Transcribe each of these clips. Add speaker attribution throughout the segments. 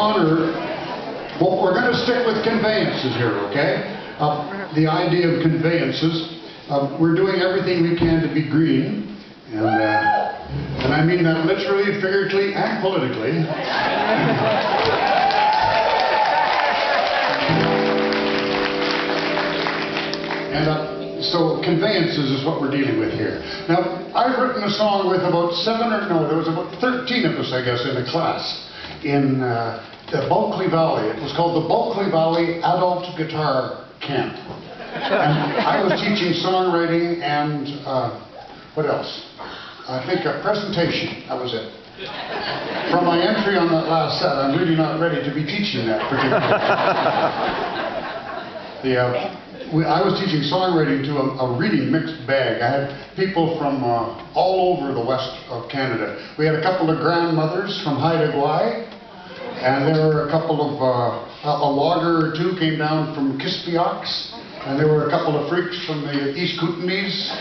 Speaker 1: honor, well, we're going to stick with conveyances here, okay? The idea of conveyances, we're doing everything we can to be green, and I mean that literally, figuratively, and politically. And so conveyances is what we're dealing with here. Now, I've written a song with about there was about 13 of us, I guess, in a class in the Bulkley Valley. It was called the Bulkley Valley Adult Guitar Camp. And I was teaching songwriting and, what else? I think a presentation, that was it. From my entry on that last set, I'm really not ready to be teaching that particular. I was teaching songwriting to a really mixed bag. I had people from all over the west of Canada. We had a couple of grandmothers from Haida Gwaii, and there were a couple of, a logger or two came down from Kispiox, and there were a couple of freaks from the East Kootenays.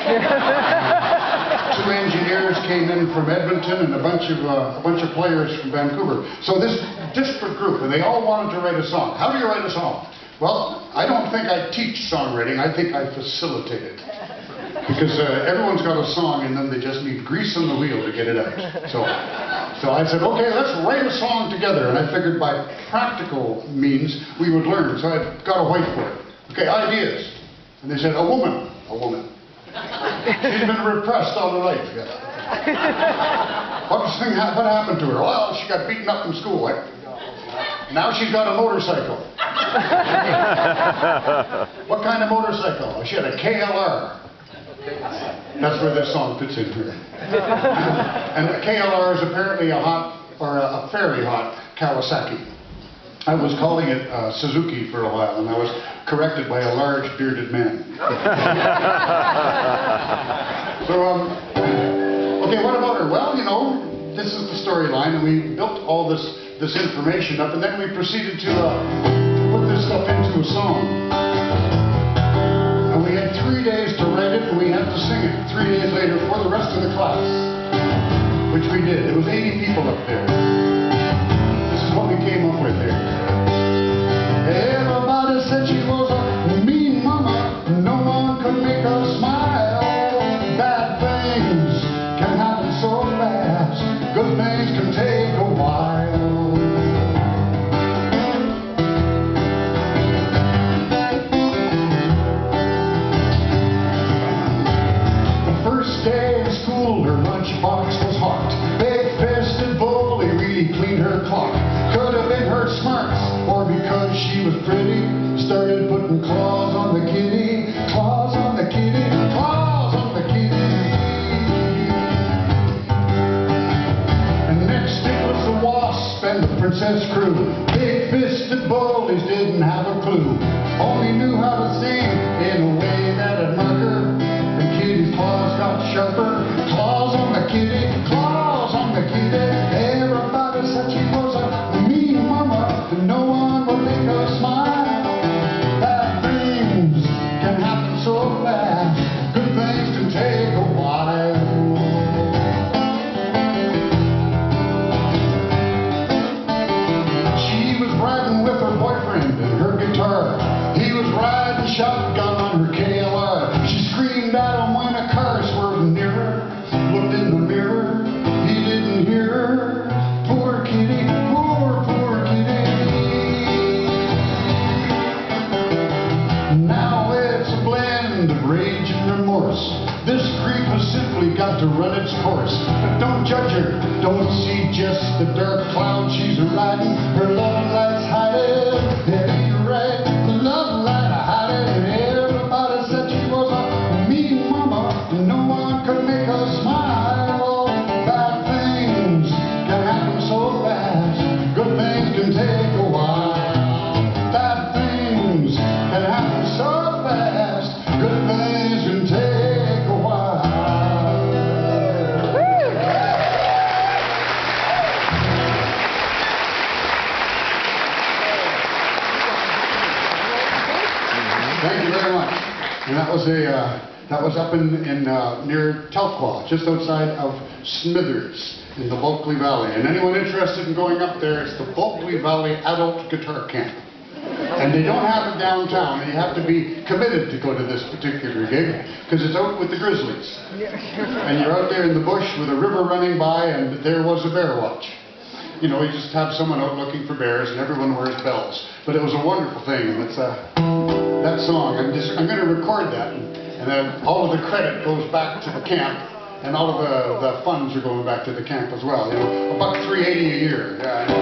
Speaker 1: Two engineers came in from Edmonton, and a bunch of players from Vancouver. So this disparate group, and they all wanted to write a song. How do you write a song? Well, I don't think I teach songwriting, I think I facilitate it. Because everyone's got a song and then they just need grease on the wheel to get it out. So I said, okay, let's write a song together. And I figured by practical means we would learn. So I got a whiteboard. Okay, ideas. And they said, a woman. She's been repressed all her life. What happened to her? Well, she got beaten up in school. Now she's got a motorcycle. What kind of motorcycle? She had a KLR. That's where this song fits in here. And a KLR is apparently a fairly hot Kawasaki. I was calling it Suzuki for a while, and I was corrected by a large bearded man. So, okay, what about her? Well, you know, this is the storyline, and we built all this information up, and then we proceeded to put this stuff into a song. And we had 3 days to write it, and we had to sing it 3 days later for the rest of the class, which we did. It was 80 people up there. This is what we came up with here. Everybody said she was a mean mama, no one could make her smile. Bad things can happen so fast, good things can take a while. Day in school, her lunchbox was hot. Big-fisted bully really cleaned her clock. Could have been her smarts, or because she was pretty, started putting claws on the kitty, claws on the kitty, claws on the kitty. And next it was the wasp and the princess crew. Big-fisted bullies didn't have a clue, only knew how to sing in a way that'd mark her. Kitty's claws got sharper, claws on the kitty, claws on the kitty. Everybody said she was a mean mama, and no one would make her smile. Bad things can happen so fast, good things can take a while. She was riding with her boyfriend and her guitar. He was riding shotgun on her KLR. She screamed at him when a car swerved near her. Looked in the mirror, he didn't hear her. Poor kitty, poor kitty. Now it's a blend of rage and remorse. This grief has simply got to run its course. But don't judge her, don't see just the dark cloud she's riding. Her love light's hiding, that ain't right. The love light hiding. Everybody said she was a mean mama, no one could make her smile. Bad things can happen so fast, good things can take a while. Bad things can happen so fast, good things can take a while. Thank you very much. And that was That was up in near Telqua, just outside of Smithers in the Bulkley Valley. And anyone interested in going up there, it's the Bulkley Valley Adult Guitar Camp. And they don't have it downtown. You have to be committed to go to this particular gig because it's out with the grizzlies. And you're out there in the bush with a river running by, and there was a bear watch. You know, you just have someone out looking for bears, and everyone wears bells. But it was a wonderful thing, and it's that song. I'm going to record that, and then all of the credit goes back to the camp, and all of the funds are going back to the camp as well. You know, $1.380 a year. Yeah.